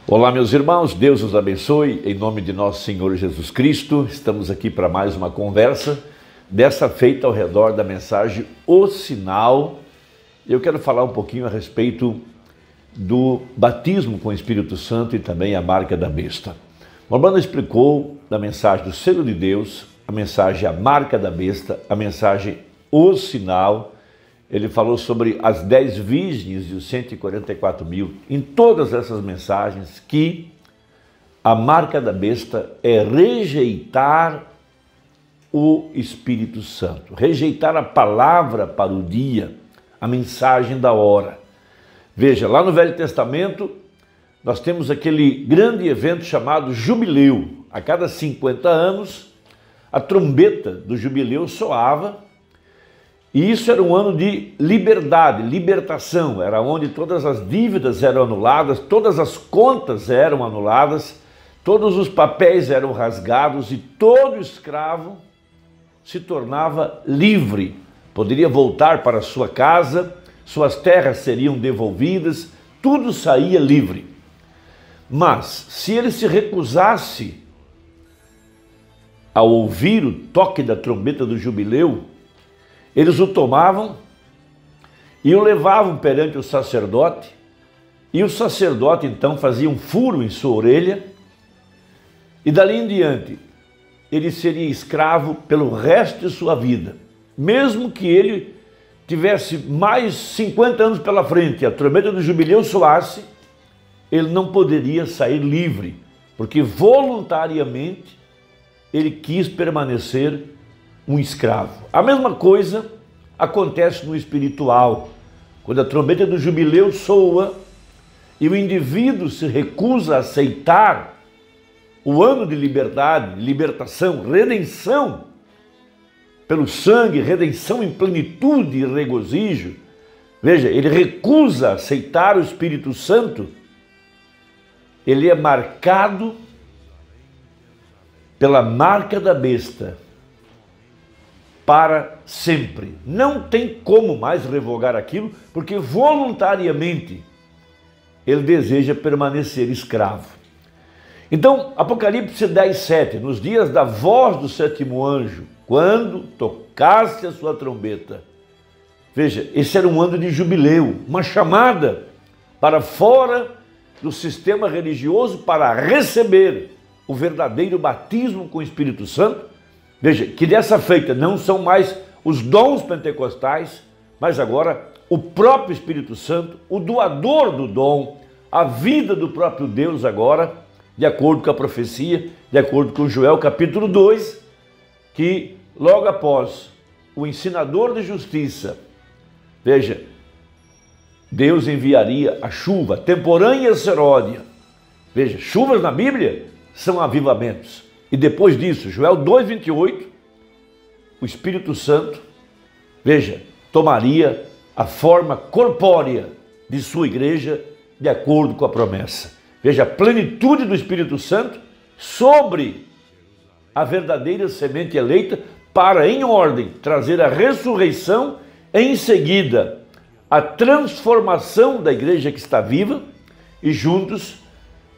Olá, meus irmãos, Deus os abençoe, em nome de nosso Senhor Jesus Cristo. Estamos aqui para mais uma conversa, dessa feita ao redor da mensagem O Sinal. Eu quero falar um pouquinho a respeito do batismo com o Espírito Santo e também a marca da besta. O Urbano explicou da mensagem do selo de Deus, a mensagem a marca da besta, a mensagem O Sinal. Ele falou sobre as 10 virgens e os 144 mil, em todas essas mensagens, que a marca da besta é rejeitar o Espírito Santo, rejeitar a palavra para o dia, a mensagem da hora. Veja, lá no Velho Testamento, nós temos aquele grande evento chamado Jubileu. A cada 50 anos, a trombeta do Jubileu soava. E isso era um ano de liberdade, libertação, era onde todas as dívidas eram anuladas, todas as contas eram anuladas, todos os papéis eram rasgados e todo escravo se tornava livre. Poderia voltar para sua casa, suas terras seriam devolvidas, tudo saía livre. Mas se ele se recusasse a ouvir o toque da trombeta do jubileu, eles o tomavam e o levavam perante o sacerdote, e o sacerdote então fazia um furo em sua orelha, e dali em diante ele seria escravo pelo resto de sua vida. Mesmo que ele tivesse mais 50 anos pela frente, a trombeta do jubileu soasse, ele não poderia sair livre, porque voluntariamente ele quis permanecer um escravo. A mesma coisa acontece no espiritual. Quando a trombeta do jubileu soa e o indivíduo se recusa a aceitar o ano de liberdade, libertação, redenção pelo sangue, redenção em plenitude e regozijo, veja, ele recusa aceitar o Espírito Santo, ele é marcado pela marca da besta para sempre. Não tem como mais revogar aquilo, porque voluntariamente ele deseja permanecer escravo. Então, Apocalipse 10:7, nos dias da voz do sétimo anjo, quando tocasse a sua trombeta. Veja, esse era um ano de jubileu, uma chamada para fora do sistema religioso para receber o verdadeiro batismo com o Espírito Santo. Veja, que dessa feita não são mais os dons pentecostais, mas agora o próprio Espírito Santo, o doador do dom, a vida do próprio Deus agora, de acordo com a profecia, de acordo com Joel capítulo 2, que logo após o ensinador de justiça, veja, Deus enviaria a chuva, temporânea e seródia. Veja, chuvas na Bíblia são avivamentos. E depois disso, Joel 2:28, o Espírito Santo, veja, tomaria a forma corpórea de sua igreja de acordo com a promessa. Veja, a plenitude do Espírito Santo sobre a verdadeira semente eleita para, em ordem, trazer a ressurreição e, em seguida, a transformação da igreja que está viva e juntos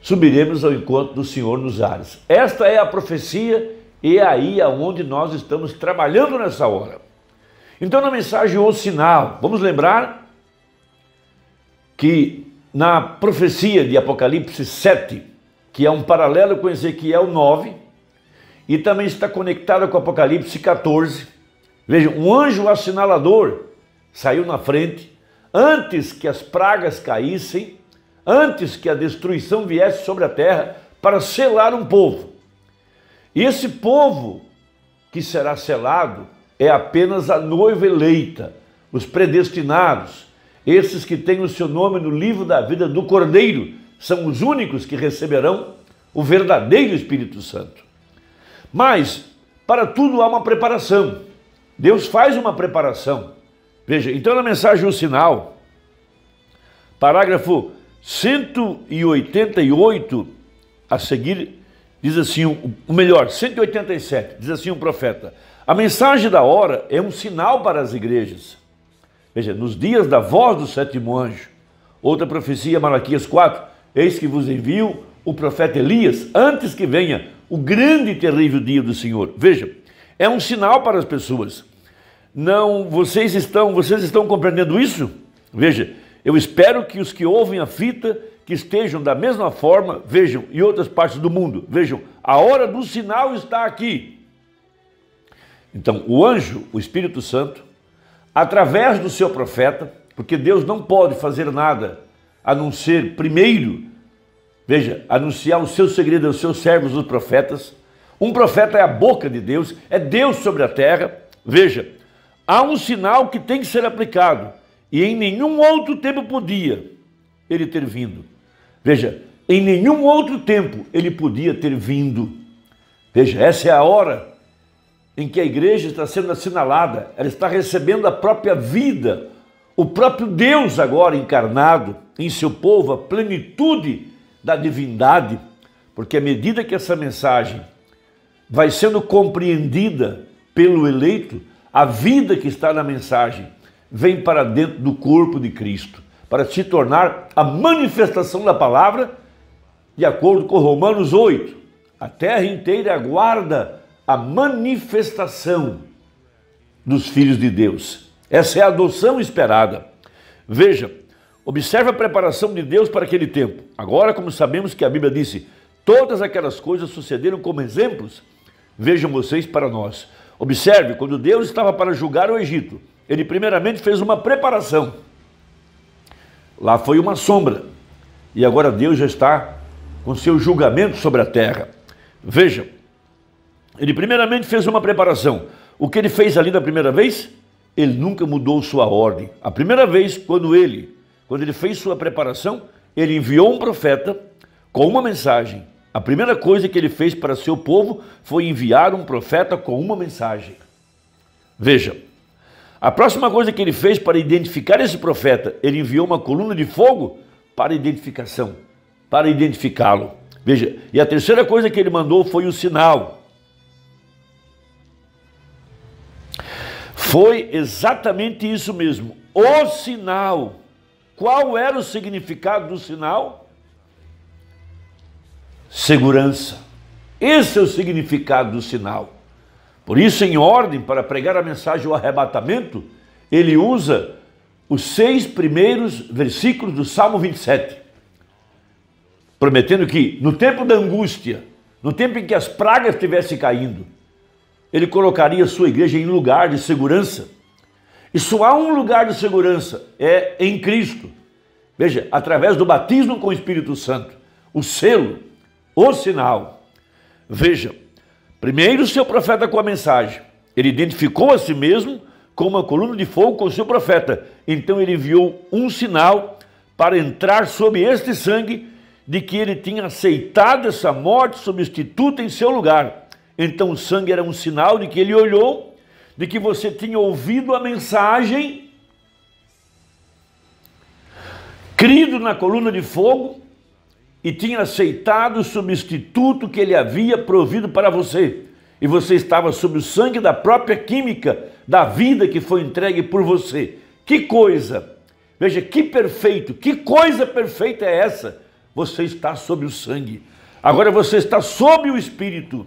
subiremos ao encontro do Senhor nos ares. Esta é a profecia e é aí aonde nós estamos trabalhando nessa hora. Então, na mensagem O Sinal, vamos lembrar que na profecia de Apocalipse 7, que é um paralelo com Ezequiel 9, e também está conectada com Apocalipse 14, veja, um anjo assinalador saiu na frente, antes que as pragas caíssem, antes que a destruição viesse sobre a terra, para selar um povo. E esse povo que será selado é apenas a noiva eleita, os predestinados, esses que têm o seu nome no livro da vida do Cordeiro, são os únicos que receberão o verdadeiro Espírito Santo. Mas, para tudo há uma preparação. Deus faz uma preparação. Veja, então na mensagem O Sinal, parágrafo 188 a seguir, diz assim, o melhor, 187, diz assim um profeta: a mensagem da hora é um sinal para as igrejas. Veja, nos dias da voz do sétimo anjo, outra profecia, Malaquias 4, eis que vos envio o profeta Elias, antes que venha o grande e terrível dia do Senhor. Veja, é um sinal para as pessoas. Não, vocês estão compreendendo isso? Veja, eu espero que os que ouvem a fita, que estejam da mesma forma, vejam, em outras partes do mundo, vejam, a hora do sinal está aqui. Então, o anjo, o Espírito Santo, através do seu profeta, porque Deus não pode fazer nada a não ser, primeiro, veja, anunciar o seu segredo aos seus servos, os profetas. Um profeta é a boca de Deus, é Deus sobre a terra. Veja, há um sinal que tem que ser aplicado, e em nenhum outro tempo podia ele ter vindo. Veja, em nenhum outro tempo ele podia ter vindo. Veja, essa é a hora em que a igreja está sendo assinalada, ela está recebendo a própria vida, o próprio Deus agora encarnado em seu povo, a plenitude da divindade, porque à medida que essa mensagem vai sendo compreendida pelo eleito, a vida que está na mensagem vem para dentro do corpo de Cristo, para se tornar a manifestação da palavra, de acordo com Romanos 8. A terra inteira aguarda a manifestação dos filhos de Deus. Essa é a adoção esperada. Veja, observe a preparação de Deus para aquele tempo. Agora, como sabemos que a Bíblia disse, todas aquelas coisas sucederam como exemplos, vejam vocês para nós. Observe, quando Deus estava para julgar o Egito, ele primeiramente fez uma preparação. Lá foi uma sombra. E agora Deus já está com seu julgamento sobre a terra. Vejam, ele primeiramente fez uma preparação. O que ele fez ali da primeira vez? Ele nunca mudou sua ordem. A primeira vez, quando ele fez sua preparação, ele enviou um profeta com uma mensagem. A primeira coisa que ele fez para seu povo foi enviar um profeta com uma mensagem. Veja, a próxima coisa que ele fez para identificar esse profeta, ele enviou uma coluna de fogo para identificação, para identificá-lo. Veja, e a terceira coisa que ele mandou foi o sinal. Foi exatamente isso mesmo, o sinal. Qual era o significado do sinal? Segurança. Esse é o significado do sinal. Por isso, em ordem, para pregar a mensagem do arrebatamento, ele usa os 6 primeiros versículos do Salmo 27, prometendo que no tempo da angústia, no tempo em que as pragas estivessem caindo, ele colocaria a sua igreja em lugar de segurança. E só há um lugar de segurança, é em Cristo. Veja, através do batismo com o Espírito Santo, o selo, o sinal. Veja, primeiro o seu profeta com a mensagem. Ele identificou a si mesmo com uma coluna de fogo com o seu profeta. Então ele enviou um sinal para entrar sob este sangue de que ele tinha aceitado essa morte substituta em seu lugar. Então o sangue era um sinal de que ele olhou, de que você tinha ouvido a mensagem, crido na coluna de fogo e tinha aceitado o substituto que ele havia provido para você. E você estava sob o sangue da própria química da vida que foi entregue por você. Que coisa! Veja, que perfeito, que coisa perfeita é essa? Você está sob o sangue. Agora você está sob o Espírito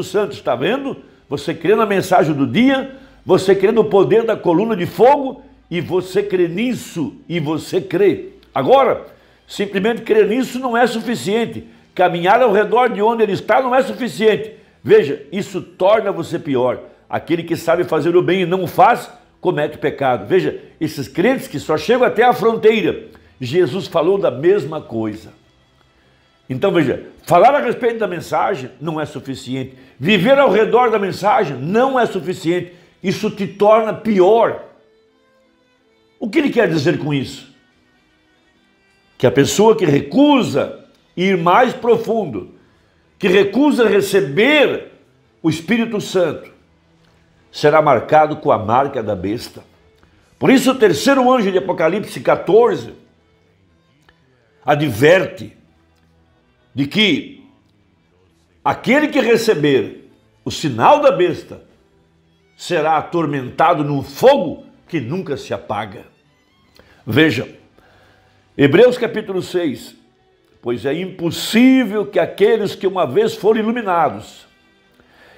Santo, está vendo? Você crê na mensagem do dia, você crê no poder da coluna de fogo, e você crê nisso, e você crê. Agora, simplesmente crer nisso não é suficiente. Caminhar ao redor de onde ele está não é suficiente. Veja, isso torna você pior. Aquele que sabe fazer o bem e não o faz, comete pecado. Veja, esses crentes que só chegam até a fronteira, Jesus falou da mesma coisa. Então veja, falar a respeito da mensagem não é suficiente. Viver ao redor da mensagem não é suficiente. Isso te torna pior. O que ele quer dizer com isso? Que a pessoa que recusa ir mais profundo, que recusa receber o Espírito Santo, será marcado com a marca da besta. Por isso o terceiro anjo de Apocalipse 14 adverte de que aquele que receber o sinal da besta será atormentado num fogo que nunca se apaga. Veja, Hebreus capítulo 6. Pois é impossível que aqueles que uma vez foram iluminados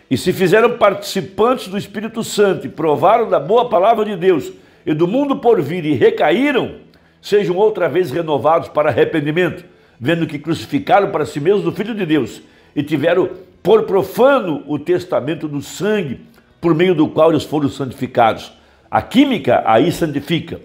e se fizeram participantes do Espírito Santo e provaram da boa palavra de Deus e do mundo por vir e recaíram, sejam outra vez renovados para arrependimento, vendo que crucificaram para si mesmos o Filho de Deus e tiveram por profano o testamento do sangue, por meio do qual eles foram santificados. A química aí santifica,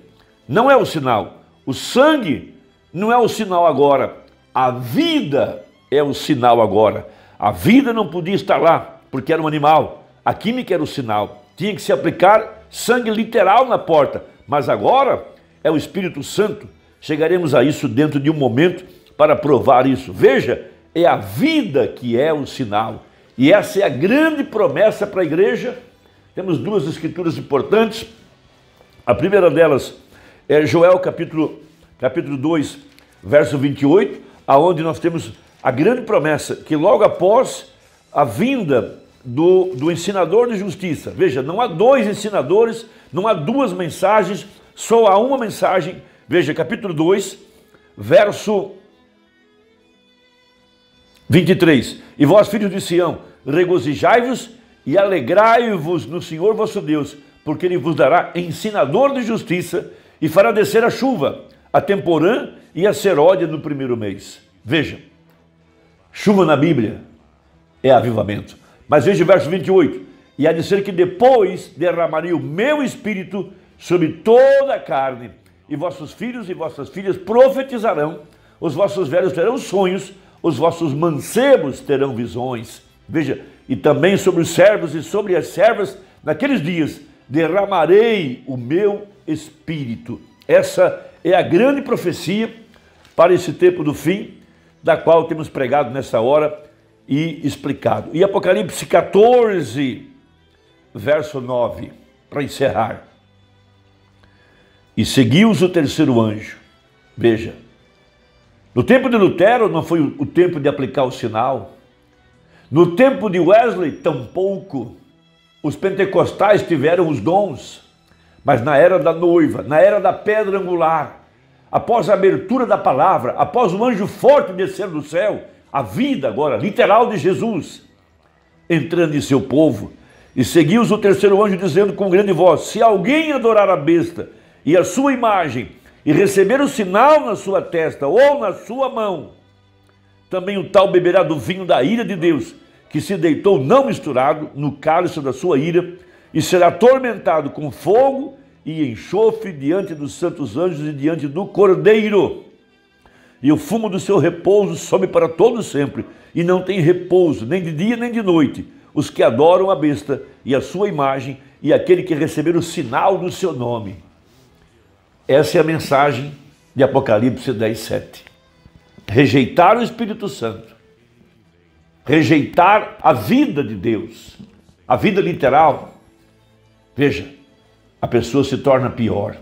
não é o sinal. O sangue não é o sinal agora, a vida é o sinal agora. A vida não podia estar lá, porque era um animal. A química era o sinal. Tinha que se aplicar sangue literal na porta. Mas agora é o Espírito Santo. Chegaremos a isso dentro de um momento para provar isso. Veja, é a vida que é o sinal. E essa é a grande promessa para a igreja. Temos duas escrituras importantes. A primeira delas é Joel capítulo 2, verso 28, aonde nós temos a grande promessa que logo após a vinda do ensinador de justiça, veja, não há dois ensinadores, não há duas mensagens, só há uma mensagem. Veja, capítulo 2, verso 23. E vós, filhos de Sião, regozijai-vos e alegrai-vos no Senhor vosso Deus, porque Ele vos dará ensinador de justiça e fará descer a chuva, a temporã e a seródia no primeiro mês. Veja, chuva na Bíblia é avivamento. Mas veja o verso 28. E há de ser que depois derramarei o meu espírito sobre toda a carne, e vossos filhos e vossas filhas profetizarão, os vossos velhos terão sonhos, os vossos mancebos terão visões. Veja, e também sobre os servos e sobre as servas, naqueles dias, derramarei o meu espírito. Essa é a grande profecia para esse tempo do fim, da qual temos pregado nessa hora e explicado. E Apocalipse 14, verso 9, para encerrar. E seguiu-os o terceiro anjo. Veja, no tempo de Lutero não foi o tempo de aplicar o sinal. No tempo de Wesley, tampouco. Os pentecostais tiveram os dons, mas na era da noiva, na era da pedra angular, após a abertura da palavra, após o anjo forte descer do céu, a vida agora, literal de Jesus, entrando em seu povo, e seguiu-os o terceiro anjo dizendo com grande voz: se alguém adorar a besta e a sua imagem, e receber o sinal na sua testa ou na sua mão, também o tal beberá do vinho da ira de Deus, que se deitou não misturado no cálice da sua ira, e será atormentado com fogo e enxofre diante dos santos anjos e diante do Cordeiro. E o fumo do seu repouso sobe para todo sempre, e não tem repouso, nem de dia nem de noite, os que adoram a besta e a sua imagem, e aquele que receber o sinal do seu nome. Essa é a mensagem de Apocalipse 10, 7. Rejeitar o Espírito Santo, rejeitar a vida de Deus, a vida literal. Veja, a pessoa se torna pior.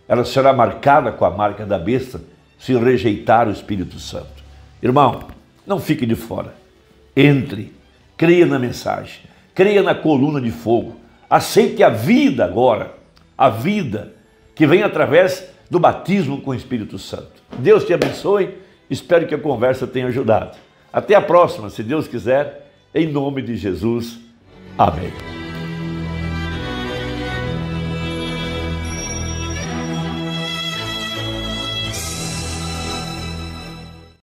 Ela será marcada com a marca da besta se rejeitar o Espírito Santo. Irmão, não fique de fora. Entre, creia na mensagem, creia na coluna de fogo. Aceite a vida agora, a vida que vem através do batismo com o Espírito Santo. Deus te abençoe. Espero que a conversa tenha ajudado. Até a próxima, se Deus quiser, em nome de Jesus. Amém.